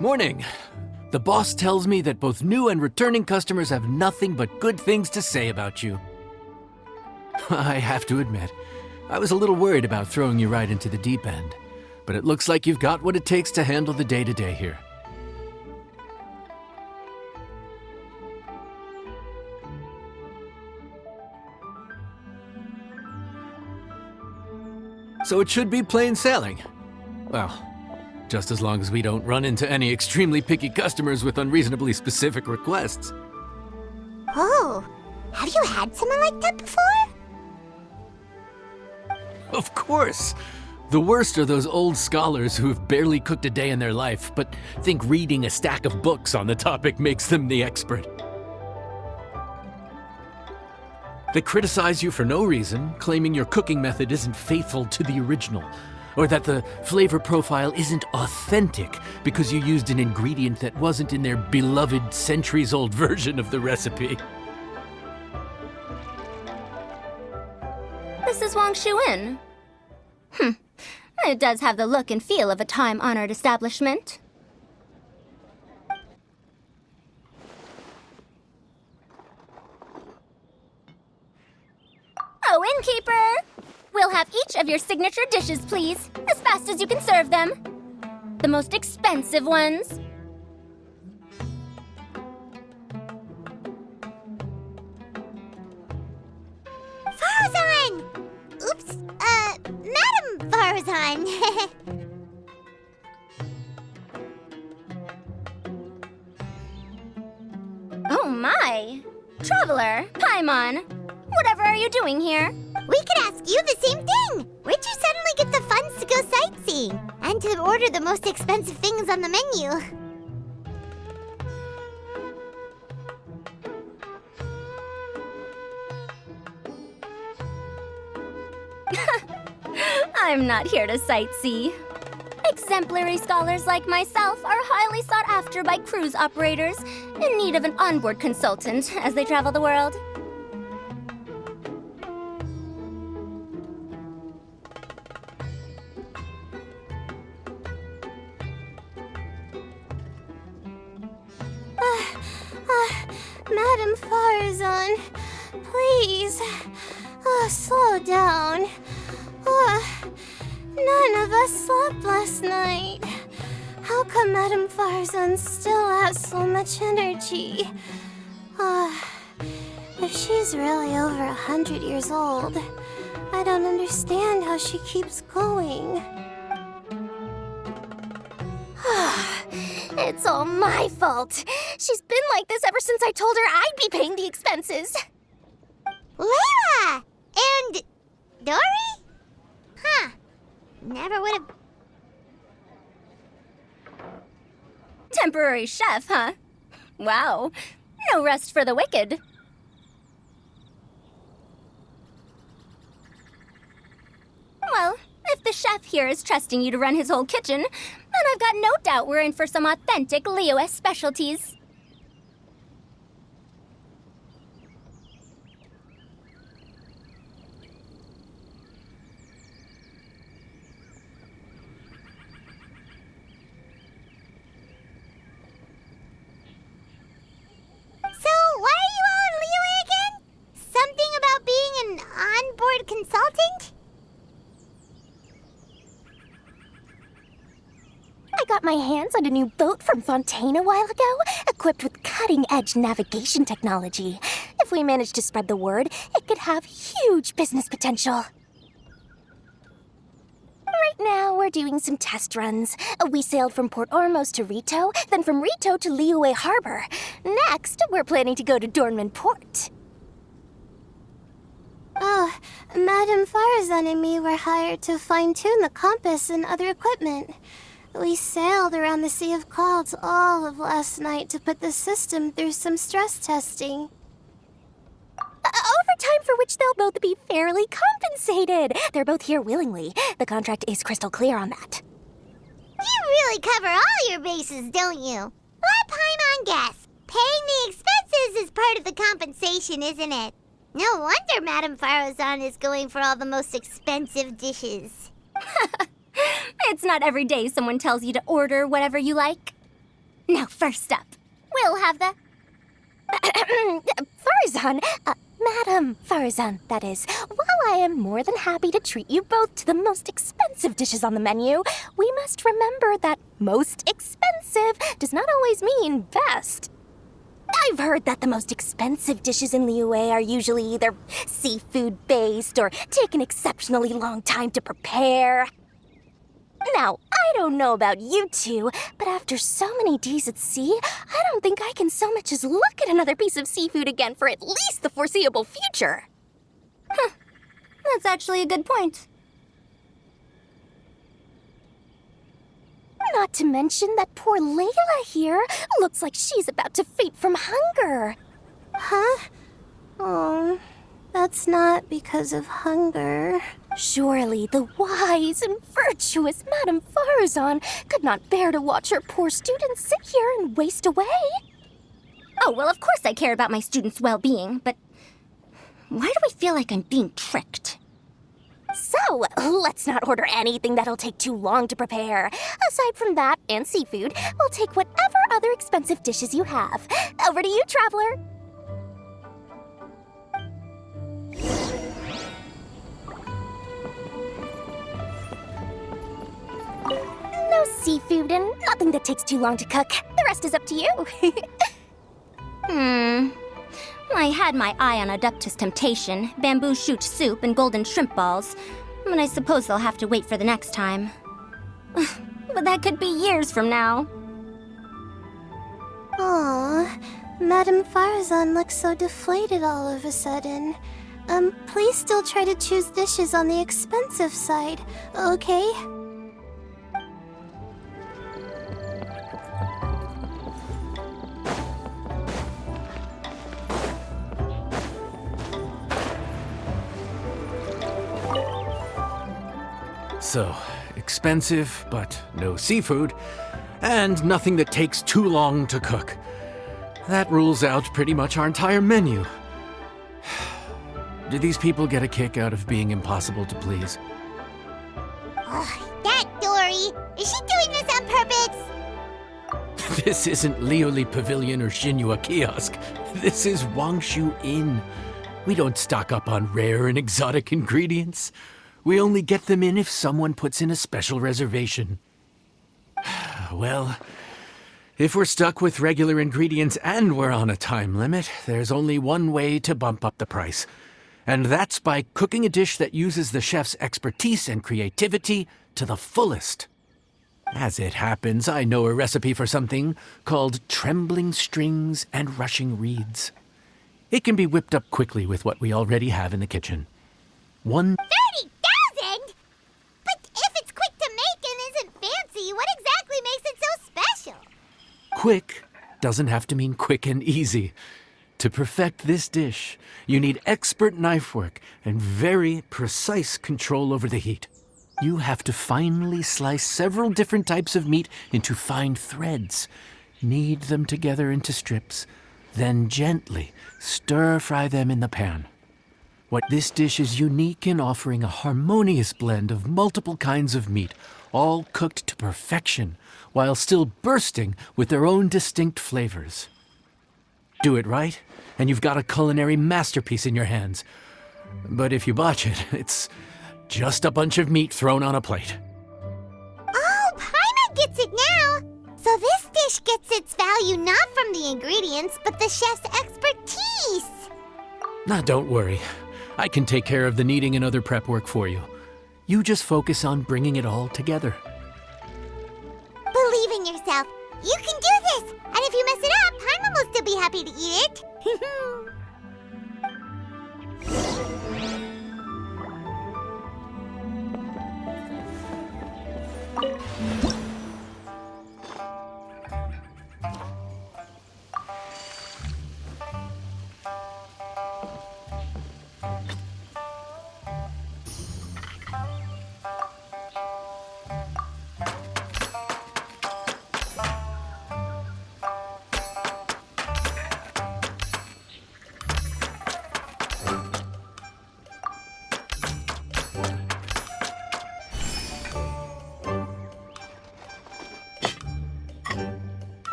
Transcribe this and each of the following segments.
Morning. The boss tells me that both new and returning customers have nothing but good things to say about you. I have to admit, I was a little worried about throwing you right into the deep end, but it looks like you've got what it takes to handle the day-to-day here. So it should be plain sailing. Well, just as long as we don't run into any extremely picky customers with unreasonably specific requests. Oh, have you had someone like that before? Of course! The worst are those old scholars who have barely cooked a day in their life, but think reading a stack of books on the topic makes them the expert. They criticize you for no reason, claiming your cooking method isn't faithful to the original, or that the flavor profile isn't authentic because you used an ingredient that wasn't in their beloved centuries-old version of the recipe. This is Wang Shuin. It does have the look and feel of a time-honored establishment. Oh, innkeeper! We'll have each of your signature dishes, please, as fast as you can serve them. The most expensive ones. Farazan! Oops, Madam Farazan. Oh my! Traveler, Paimon, whatever are you doing here? We could ask you the same thing. Where'd you suddenly get the funds to go sightseeing? And to order the most expensive things on the menu? I'm not here to sightsee. Exemplary scholars like myself are highly sought after by cruise operators in need of an onboard consultant as they travel the world. Madam Farazan, please, slow down. None of us slept last night. How come Madam Farazan still has so much energy? If she's really over 100 years old, I don't understand how she keeps going. It's all my fault. She's been like this ever since I told her I'd be paying the expenses. Layla! And Dory? Huh. Never would have... Temporary chef, huh? Wow. No rest for the wicked. Well, if the chef here is trusting you to run his whole kitchen, then I've got no doubt we're in for some authentic Liyue specialties. So, why are you all in Liyue again? Something about being an onboard consultant? I got my hands on a new boat from Fontaine a while ago, equipped with cutting-edge navigation technology. If we manage to spread the word, it could have huge business potential. Right now, we're doing some test runs. We sailed from Port Ormos to Rito, then from Rito to Liyue Harbor. Next, we're planning to go to Dornman Port. Oh, Madame Farazan and me were hired to fine-tune the compass and other equipment. We sailed around the Sea of Clouds all of last night to put the system through some stress testing. Overtime for which they'll both be fairly compensated. They're both here willingly. The contract is crystal clear on that. You really cover all your bases, don't you? Let Paimon guess. Paying the expenses is part of the compensation, isn't it? No wonder Madame Farazan is going for all the most expensive dishes. It's not every day someone tells you to order whatever you like. Now, first up, we'll have the... Farazan, Madam Farazan, that is. While I am more than happy to treat you both to the most expensive dishes on the menu, we must remember that most expensive does not always mean best. I've heard that the most expensive dishes in Liyue are usually either seafood-based or take an exceptionally long time to prepare. Now, I don't know about you two, but after so many days at sea, I don't think I can so much as look at another piece of seafood again for at least the foreseeable future. Huh. That's actually a good point. Not to mention that poor Layla here looks like she's about to faint from hunger. Huh? Oh, that's not because of hunger. Surely the wise and virtuous Madame Farazan could not bear to watch her poor students sit here and waste away. Oh, well, of course I care about my students' well-being, but why do I feel like I'm being tricked? So, let's not order anything that'll take too long to prepare. Aside from that and seafood, we'll take whatever other expensive dishes you have. Over to you, Traveler. No seafood and nothing that takes too long to cook. The rest is up to you. I had my eye on Adeptus Temptation, bamboo shoot soup, and golden shrimp balls. But I suppose they'll have to wait for the next time. But that could be years from now. Aw, Madame Farazan looks so deflated all of a sudden. Please still try to choose dishes on the expensive side, okay? So, expensive, but no seafood, and nothing that takes too long to cook. That rules out pretty much our entire menu. Do these people get a kick out of being impossible to please? That Dory! Is she doing this on purpose? This isn't Lioli Pavilion or Shinua Kiosk. This is Wangshu Inn. We don't stock up on rare and exotic ingredients. We only get them in if someone puts in a special reservation. Well, if we're stuck with regular ingredients and we're on a time limit, there's only one way to bump up the price. And that's by cooking a dish that uses the chef's expertise and creativity to the fullest. As it happens, I know a recipe for something called trembling strings and rushing reeds. It can be whipped up quickly with what we already have in the kitchen. 30,000? But if it's quick to make and isn't fancy, what exactly makes it so special? Quick doesn't have to mean quick and easy. To perfect this dish, you need expert knife work and very precise control over the heat. You have to finely slice several different types of meat into fine threads, knead them together into strips, then gently stir-fry them in the pan. This dish is unique in offering a harmonious blend of multiple kinds of meat, all cooked to perfection, while still bursting with their own distinct flavors. Do it right, and you've got a culinary masterpiece in your hands. But if you botch it, it's just a bunch of meat thrown on a plate. Oh, Paimon gets it now! So this dish gets its value not from the ingredients, but the chef's expertise! Now, don't worry. I can take care of the kneading and other prep work for you. You just focus on bringing it all together. Believe in yourself. You can do this! And if you mess it up, Paimon will still be happy to eat it.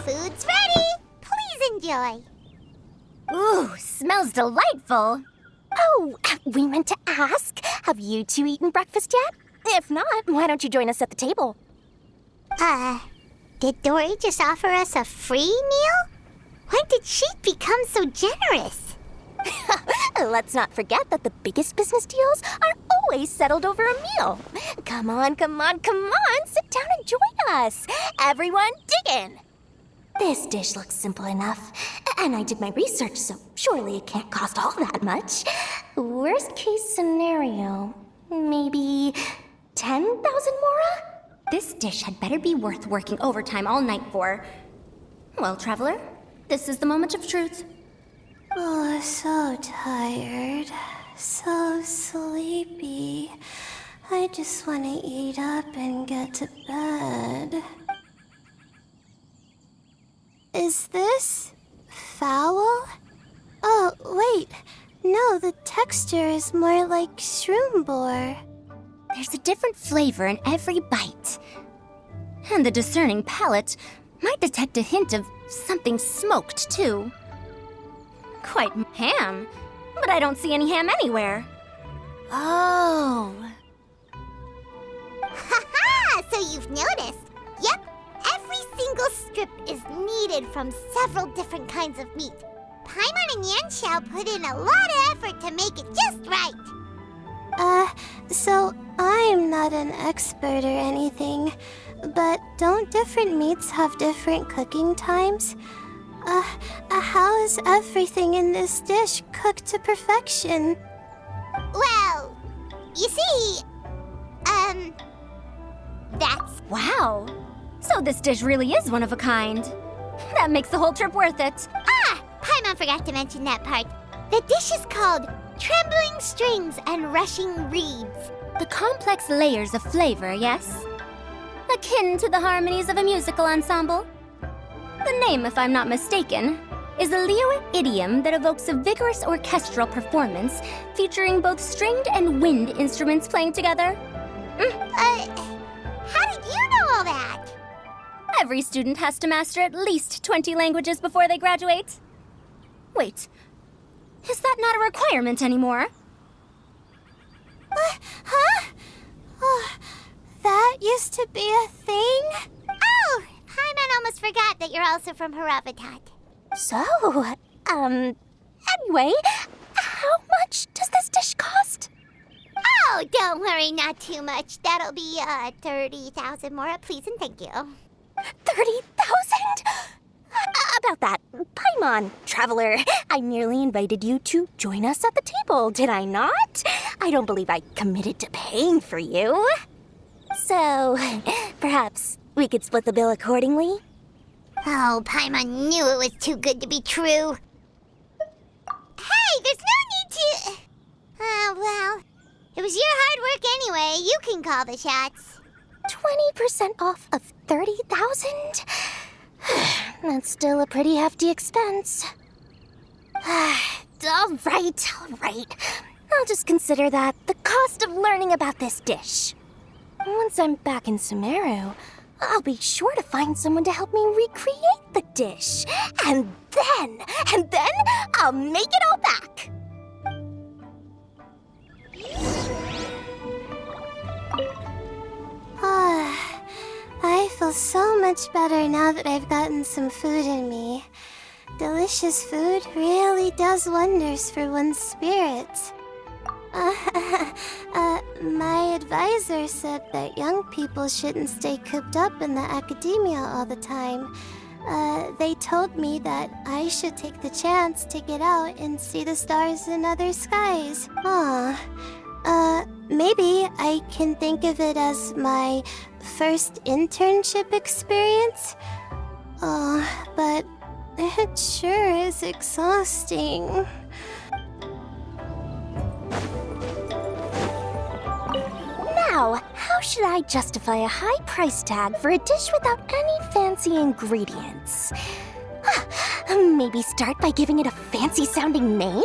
Food's ready. Please enjoy. Ooh, smells delightful. Oh, we meant to ask, have you two eaten breakfast yet? If not, why don't you join us at the table? Did Dory just offer us a free meal? When did she become so generous? Let's not forget that the biggest business deals are always settled over a meal. Come on, sit down and join us. Everyone, dig in. This dish looks simple enough, and I did my research, so surely it can't cost all that much. Worst case scenario, maybe 10,000 mora? This dish had better be worth working overtime all night for. Well, traveler, this is the moment of truth. Oh, so tired. So sleepy. I just want to eat up and get to bed. Is this foul? Oh, wait. No, the texture is more like shroom boar. There's a different flavor in every bite. And the discerning palate might detect a hint of something smoked, too. Quite ham, but I don't see any ham anywhere. Oh. Ha-ha! So you've noticed. Yep, every single strip is kneaded from several different kinds of meat. Paimon and Yanxiao put in a lot of effort to make it just right. So I'm not an expert or anything, but don't different meats have different cooking times? How is everything in this dish cooked to perfection? Well, you see, that's... Wow. So this dish really is one of a kind. That makes the whole trip worth it. Paimon forgot to mention that part. The dish is called Trembling Strings and Rushing Reeds. The complex layers of flavor, yes? Akin to the harmonies of a musical ensemble. The name, if I'm not mistaken, is a Liyue idiom that evokes a vigorous orchestral performance featuring both stringed and wind instruments playing together. How did you know all that? Every student has to master at least 20 languages before they graduate. Wait, is that not a requirement anymore? Huh? Oh, that used to be a thing? Oh, Paimon almost forgot that you're also from Haravatat. So, anyway, how much does this dish cost? Oh, don't worry, not too much. That'll be 30,000 more, please and thank you. 30,000? About that, Paimon, traveler, I nearly invited you to join us at the table, did I not? I don't believe I committed to paying for you. So, perhaps we could split the bill accordingly? Oh, Paimon knew it was too good to be true. Hey, there's no need to... well, it was your hard work anyway. You can call the shots. 20% off of 30,000? That's still a pretty hefty expense. All right. I'll just consider that the cost of learning about this dish. Once I'm back in Sumeru, I'll be sure to find someone to help me recreate the dish. And then I'll make it all back. I feel so much better now that I've gotten some food in me. Delicious food really does wonders for one's spirits. My advisor said that young people shouldn't stay cooped up in the academia all the time. They told me that I should take the chance to get out and see the stars in other skies. Maybe I can think of it as my first internship experience. But it sure is exhausting. Now, how should I justify a high price tag for a dish without any fancy ingredients? Maybe start by giving it a fancy-sounding name?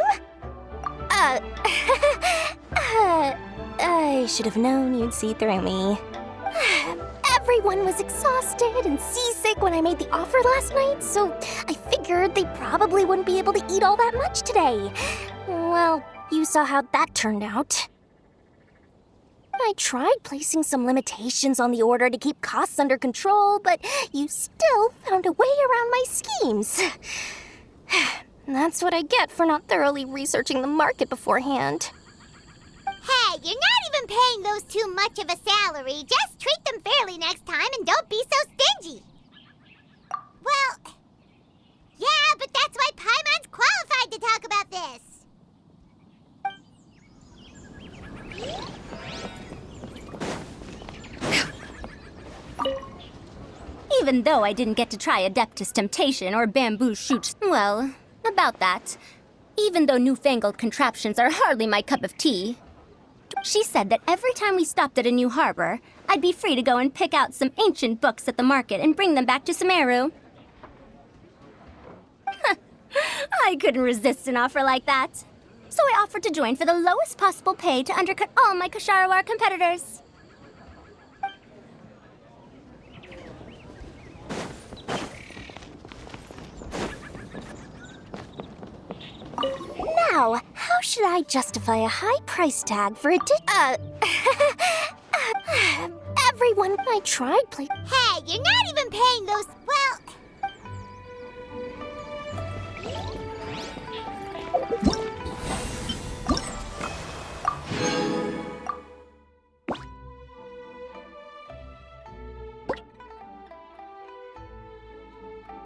I should have known you'd see through me. Everyone was exhausted and seasick when I made the offer last night, so I figured they probably wouldn't be able to eat all that much today. Well, you saw how that turned out. I tried placing some limitations on the order to keep costs under control, but you still found a way around my schemes. That's what I get for not thoroughly researching the market beforehand. Hey, you're not even paying those too much of a salary. Just treat them fairly next time and don't be so stingy. Well, yeah, but that's why Paimon's qualified to talk about this. Even though I didn't get to try Adeptus Temptation or Bamboo Shoots, well, about that. Even though newfangled contraptions are hardly my cup of tea, she said that every time we stopped at a new harbor, I'd be free to go and pick out some ancient books at the market and bring them back to Sumeru. I couldn't resist an offer like that. So I offered to join for the lowest possible pay to undercut all my Kosharawar competitors. Now, how should I justify a high price tag for a everyone, I tried Hey, you're not even paying those... Well,